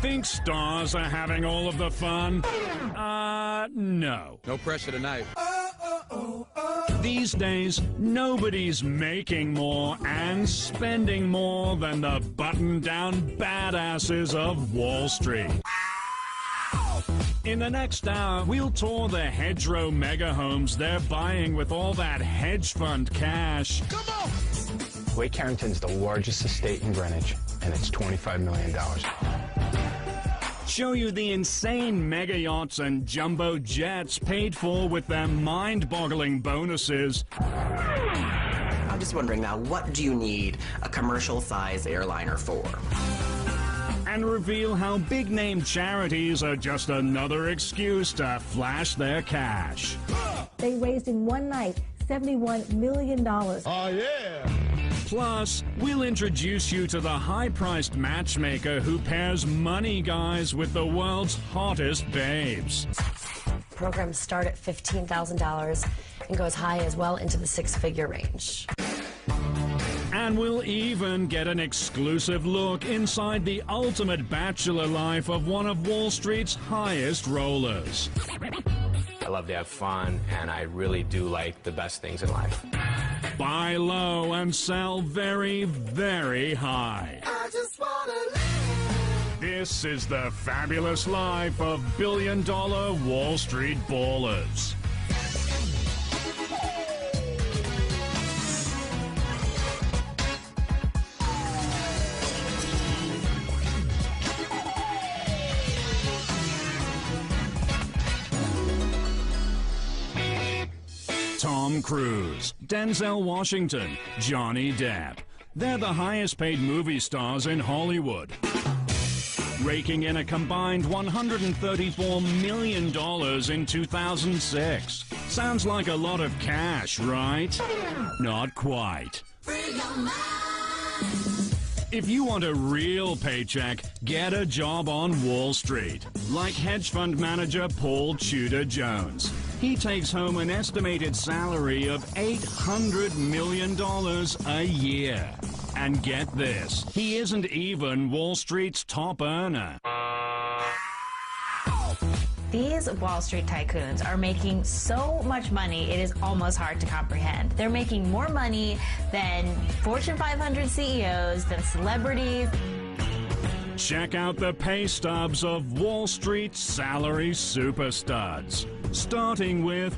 Think stars are having all of the fun? No. No pressure tonight. These days, nobody's making more and spending more than the button-down badasses of Wall Street. In the next hour, we'll tour the hedgerow mega homes they're buying with all that hedge fund cash. Come on! Wake Carrington's the largest estate in Greenwich, and it's $25 million. Show you the insane mega yachts and jumbo jets paid for with their mind-boggling bonuses. I'm just wondering now, what do you need a commercial-size airliner for? And reveal how big-name charities are just another excuse to flash their cash. They raised in one night $71 million. Oh, yeah! Plus, we'll introduce you to the high-priced matchmaker who pairs money guys with the world's hottest babes. Programs start at $15,000 and go as high as well into the six-figure range. And we'll even get an exclusive look inside the ultimate bachelor life of one of Wall Street's highest rollers. I love to have fun, and I really do like the best things in life. Buy low and sell very, very high. I just wanna live. This is the fabulous life of billion-dollar Wall Street ballers. Tom Cruise, Denzel Washington, Johnny Depp. They're the highest paid movie stars in Hollywood, raking in a combined $134 million in 2006. Sounds like a lot of cash, right? Not quite. Free your mind. If you want a real paycheck, get a job on Wall Street, like hedge fund manager Paul Tudor Jones. He takes home an estimated salary of $800 million a year. And get this, he isn't even Wall Street's top earner. These Wall Street tycoons are making so much money, it is almost hard to comprehend. They're making more money than Fortune 500 CEOs, than celebrities. Check out the pay stubs of Wall Street salary superstuds, starting with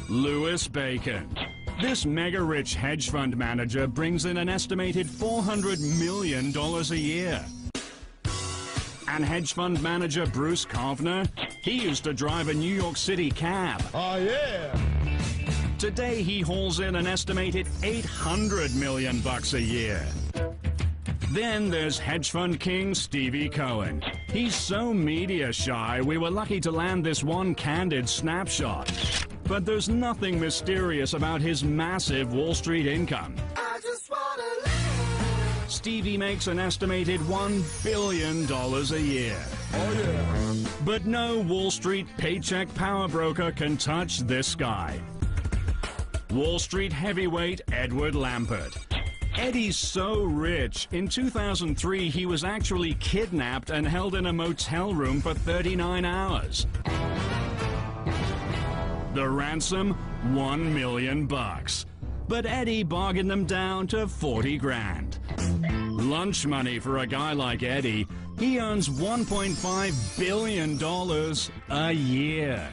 Louis Bacon. This mega-rich hedge fund manager brings in an estimated $400 million a year. And hedge fund manager Bruce Kovner, he used to drive a New York City cab. Oh, yeah! Today he hauls in an estimated $800 million a year. Then there's hedge fund king Stevie Cohen. He's so media shy, we were lucky to land this one candid snapshot. But there's nothing mysterious about his massive Wall Street income. I just wanna live. Stevie makes an estimated $1 billion a year. Oh, yeah! But no Wall Street paycheck power broker can touch this guy. Wall Street heavyweight Edward Lampert. Eddie's so rich, in 2003 he was actually kidnapped and held in a motel room for 39 hours. The ransom, $1 million. But Eddie bargained them down to 40 grand. Lunch money for a guy like Eddie, he earns $1.5 billion a year.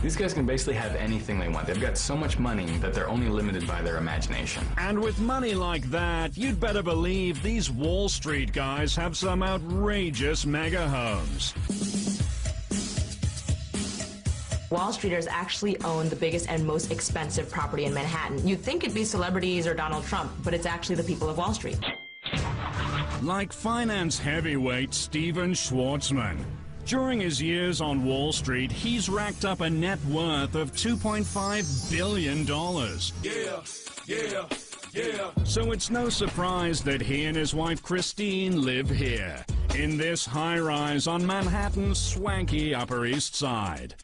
These guys can basically have anything they want. They've got so much money that they're only limited by their imagination. And with money like that, you'd better believe these Wall Street guys have some outrageous mega homes. Wall Streeters actually own the biggest and most expensive property in Manhattan. You'd think it'd be celebrities or Donald Trump, but it's actually the people of Wall Street. Like finance heavyweight Steven Schwartzman. During his years on Wall Street, he's racked up a net worth of $2.5 billion. Yeah. So it's no surprise that he and his wife Christine live here, in this high-rise on Manhattan's swanky Upper East Side.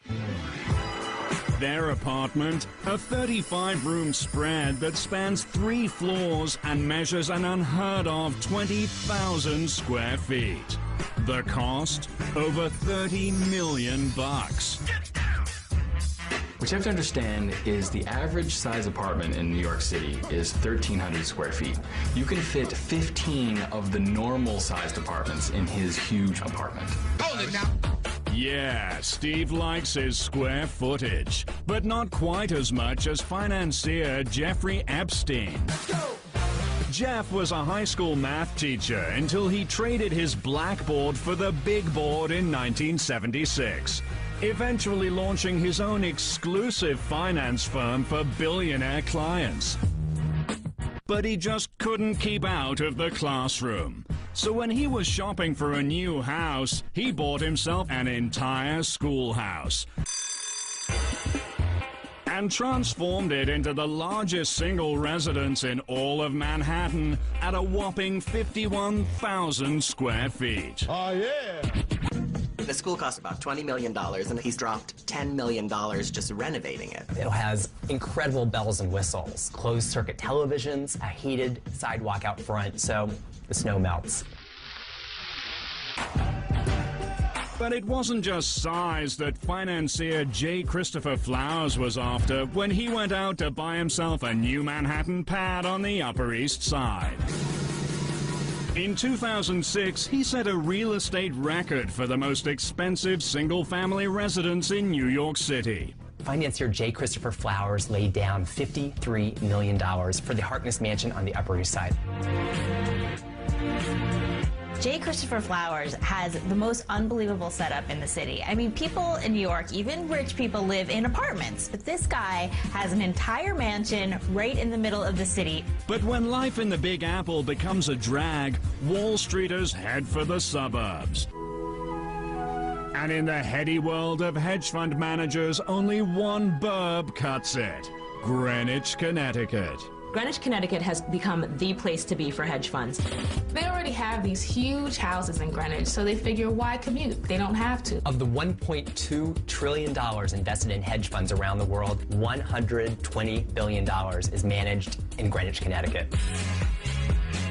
Their apartment, a 35-room spread that spans 3 floors and measures an unheard of 20,000 square feet. The cost? Over $30 million. What you have to understand is the average size apartment in New York City is 1,300 square feet. You can fit 15 of the normal sized apartments in his huge apartment. Hold it now. Yeah, Steve likes his square footage, but not quite as much as financier Jeffrey Epstein. Jeff was a high school math teacher until he traded his blackboard for the big board in 1976, eventually launching his own exclusive finance firm for billionaire clients. But he just couldn't keep out of the classroom. So when he was shopping for a new house, he bought himself an entire schoolhouse and transformed it into the largest single residence in all of Manhattan at a whopping 51,000 square feet. Oh, yeah. The school cost about $20 million, and he's dropped $10 million just renovating it. It has incredible bells and whistles, closed-circuit televisions, a heated sidewalk out front, so the snow melts. But it wasn't just size that financier J. Christopher Flowers was after when he went out to buy himself a new Manhattan pad on the Upper East Side. In 2006, he set a real estate record for the most expensive single-family residence in New York City. Financier J. Christopher Flowers laid down $53 million for the Harkness Mansion on the Upper East Side. J. Christopher Flowers has the most unbelievable setup in the city. I mean, people in New York, even rich people, live in apartments. But this guy has an entire mansion right in the middle of the city. But when life in the Big Apple becomes a drag, Wall Streeters head for the suburbs. And in the heady world of hedge fund managers, only one burb cuts it: Greenwich, Connecticut. Greenwich, Connecticut has become the place to be for hedge funds. They already have these huge houses in Greenwich, so they figure, why commute? They don't have to. Of the $1.2 trillion invested in hedge funds around the world, $120 billion is managed in Greenwich, Connecticut.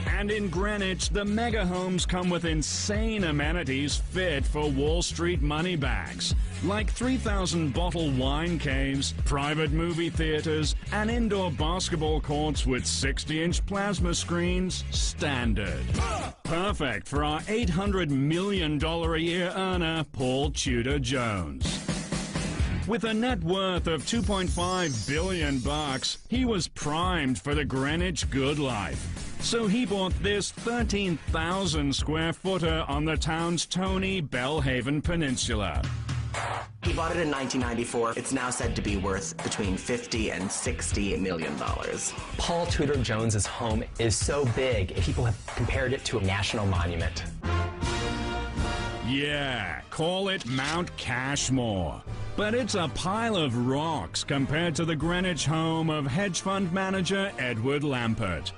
And in Greenwich, the mega homes come with insane amenities fit for Wall Street moneybags, like 3,000 bottle wine caves, private movie theaters, and indoor basketball courts with 60-inch plasma screens, standard. Perfect for our $800 million a year earner, Paul Tudor Jones. With a net worth of $2.5 billion, he was primed for the Greenwich good life. So he bought this 13,000 square footer on the town's Tony Bellhaven Peninsula. He bought it in 1994. It's now said to be worth between $50 and $60 million. Paul Tudor Jones's home is so big, people have compared it to a national monument. Yeah, call it Mount Cashmore. But it's a pile of rocks compared to the Greenwich home of hedge fund manager Edward Lampert.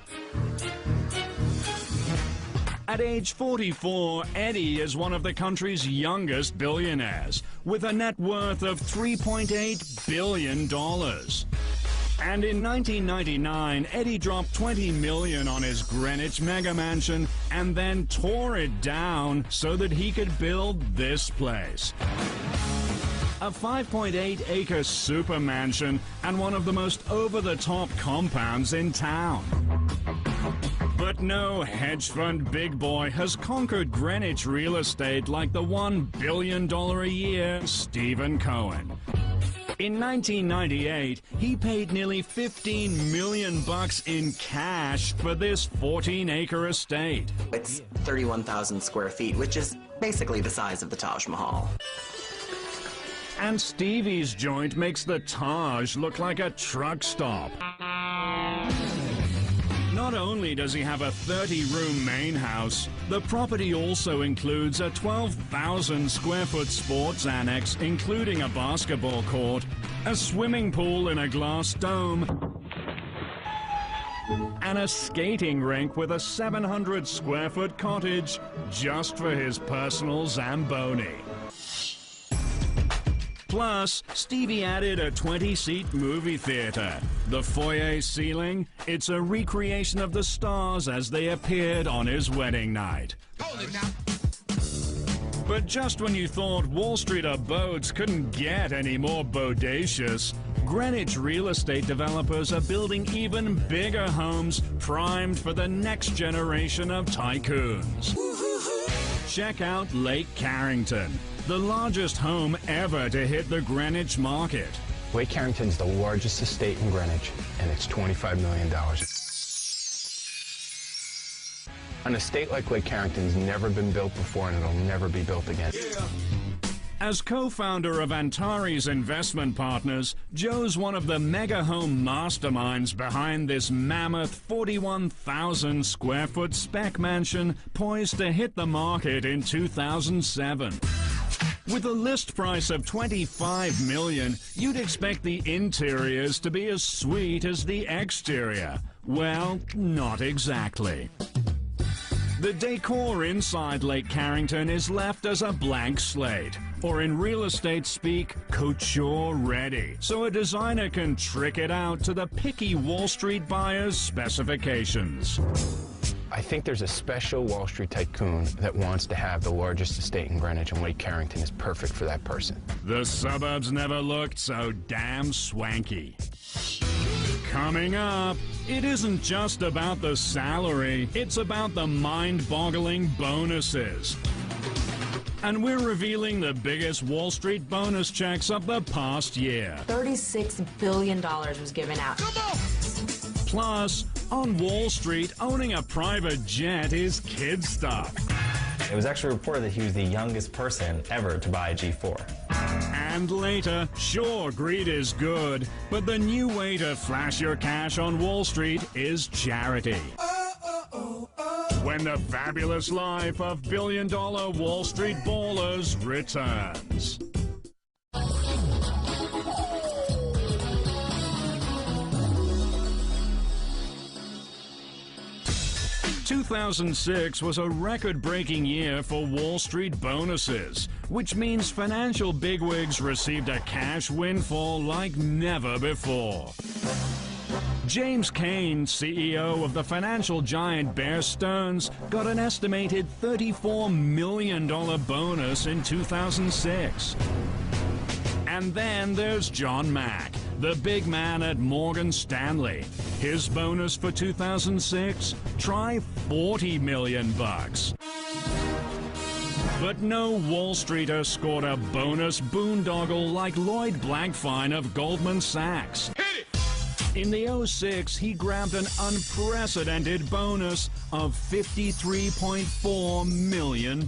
At age 44, Eddie is one of the country's youngest billionaires, with a net worth of $3.8 billion. And in 1999, Eddie dropped $20 million on his Greenwich mega mansion and then tore it down so that he could build this place. A 5.8-acre super mansion and one of the most over-the-top compounds in town. But no hedge fund big boy has conquered Greenwich real estate like the $1 billion a year Stephen Cohen. In 1998, he paid nearly $15 million in cash for this 14-acre estate. It's 31,000 square feet, which is basically the size of the Taj Mahal. And Stevie's joint makes the Taj look like a truck stop. Not only does he have a 30-room main house, the property also includes a 12,000 square foot sports annex, including a basketball court, a swimming pool in a glass dome, and a skating rink with a 700 square foot cottage just for his personal Zamboni. Plus, Stevie added a 20-seat movie theater. The foyer ceiling, it's a recreation of the stars as they appeared on his wedding night. Hold it now. But just when you thought Wall Street abodes couldn't get any more bodacious, Greenwich real estate developers are building even bigger homes primed for the next generation of tycoons. Check out Lake Carrington, the largest home ever to hit the Greenwich market. Lake Carrington is the largest estate in Greenwich, and it's $25 million. An estate like Lake Carrington's never been built before, and it'll never be built again. Yeah. As co-founder of Antares Investment Partners, Joe's one of the mega home masterminds behind this mammoth 41,000 square foot spec mansion poised to hit the market in 2007. With a list price of $25 million, you'd expect the interiors to be as sweet as the exterior. Well, not exactly. The decor inside Lake Carrington is left as a blank slate, or in real estate speak, couture ready, so a designer can trick it out to the picky Wall Street buyer's specifications. I think there's a special Wall Street tycoon that wants to have the largest estate in Greenwich, and Lake Carrington is perfect for that person. The suburbs never looked so damn swanky. Coming up, it isn't just about the salary, it's about the mind-boggling bonuses. And we're revealing the biggest Wall Street bonus checks of the past year. $36 billion was given out. Come on! Plus, on Wall Street, owning a private jet is kid stuff. It was actually reported that he was the youngest person ever to buy a G4. And later, sure, greed is good, but the new way to flash your cash on Wall Street is charity. When the fabulous life of billion-dollar Wall Street ballers returns. 2006 was a record-breaking year for Wall Street bonuses, which means financial bigwigs received a cash windfall like never before. James Kane, CEO of the financial giant Bear Stearns, got an estimated $34 million bonus in 2006. And then there's John Mack, the big man at Morgan Stanley. His bonus for 2006? Try $40 million. But no Wall Streeter scored a bonus boondoggle like Lloyd Blankfein of Goldman Sachs. In the 06, he grabbed an unprecedented bonus of $53.4 million.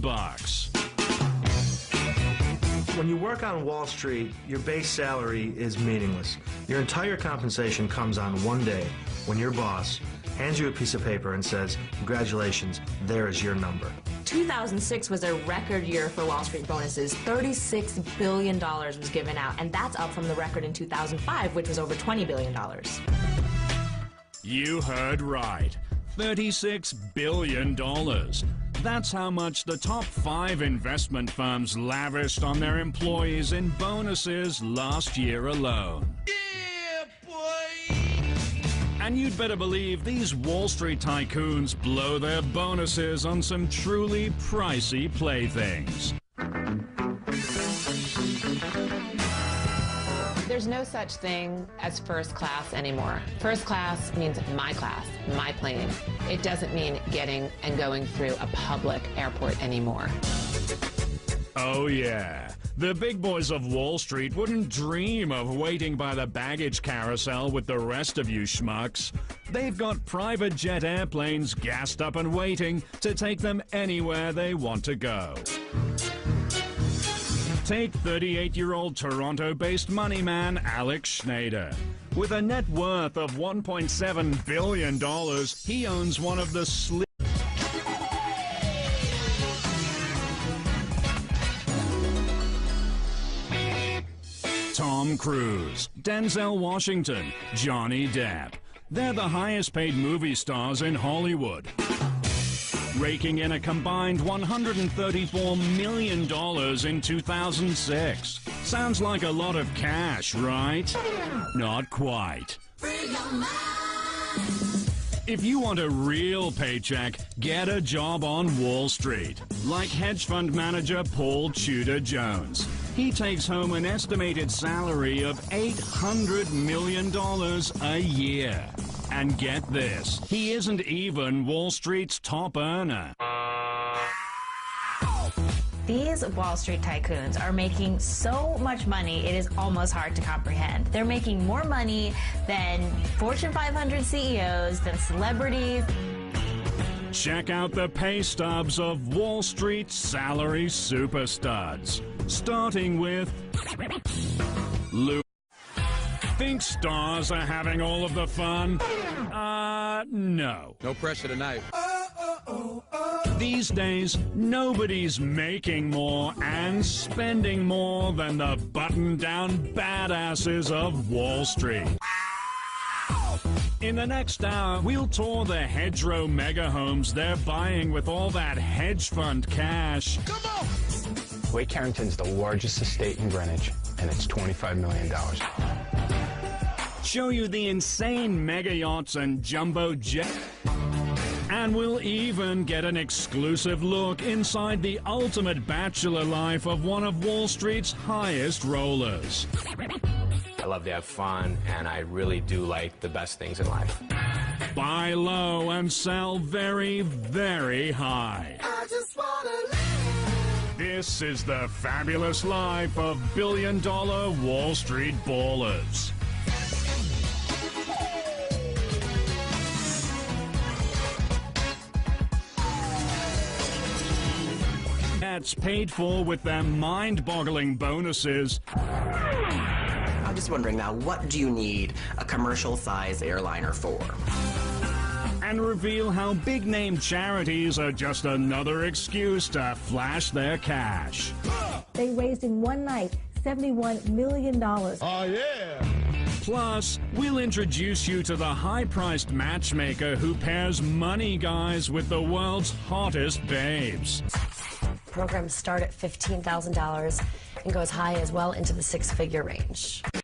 When you work on Wall Street, your base salary is meaningless. Your entire compensation comes on one day when your boss hands you a piece of paper and says, "Congratulations, there is your number." 2006 was a record year for Wall Street bonuses. $36 billion was given out, and that's up from the record in 2005, which was over $20 billion. You heard right. $36 billion. That's how much the top 5 investment firms lavished on their employees in bonuses last year alone. Yeah, boy! And you'd better believe these Wall Street tycoons blow their bonuses on some truly pricey playthings. There's no such thing as first class anymore. First class means my class, my plane. It doesn't mean getting and going through a public airport anymore. Oh yeah, the big boys of Wall Street wouldn't dream of waiting by the baggage carousel with the rest of you schmucks. They've got private jet airplanes gassed up and waiting to take them anywhere they want to go. Take 38-year-old Toronto-based money man Alex Schneider. With a net worth of $1.7 billion, he owns one of the Tom Cruise, Denzel Washington, Johnny Depp. They're the highest-paid movie stars in Hollywood, raking in a combined $134 million in 2006. Sounds like a lot of cash, right? Not quite. Free your mind. If you want a real paycheck, get a job on Wall Street, like hedge fund manager Pt1 Jones. He takes home an estimated salary of $800 million a year. And get this, he isn't even Wall Street's top earner. These Wall Street tycoons are making so much money, it is almost hard to comprehend. They're making more money than Fortune 500 CEOs, than celebrities. Check out the pay stubs of Wall Street salary superstuds, starting with Lou. Think stars are having all of the fun? No. No pressure tonight. These days, nobody's making more and spending more than the button-down badasses of Wall Street. In the next hour, we'll tour the hedgerow mega homes they're buying with all that hedge fund cash. Come on! Wade Carrington's the largest estate in Greenwich, and it's $25 million. Show you the insane mega yachts and jumbo jets. And we'll even get an exclusive look inside the ultimate bachelor life of one of Wall Street's highest rollers. I love to have fun, and I really do like the best things in life. Buy low and sell very, very high. I just wanna live. This is the fabulous life of billion-dollar Wall Street ballers. That's paid for with their mind-boggling bonuses. I'm just wondering now, what do you need a commercial-size airliner for? And reveal how big-name charities are just another excuse to flash their cash. They raised in one night $71 million. Oh, yeah. Plus, we'll introduce you to the high-priced matchmaker who pairs money guys with the world's hottest babes. Programs start at $15,000 and go as high as well into the six-figure range.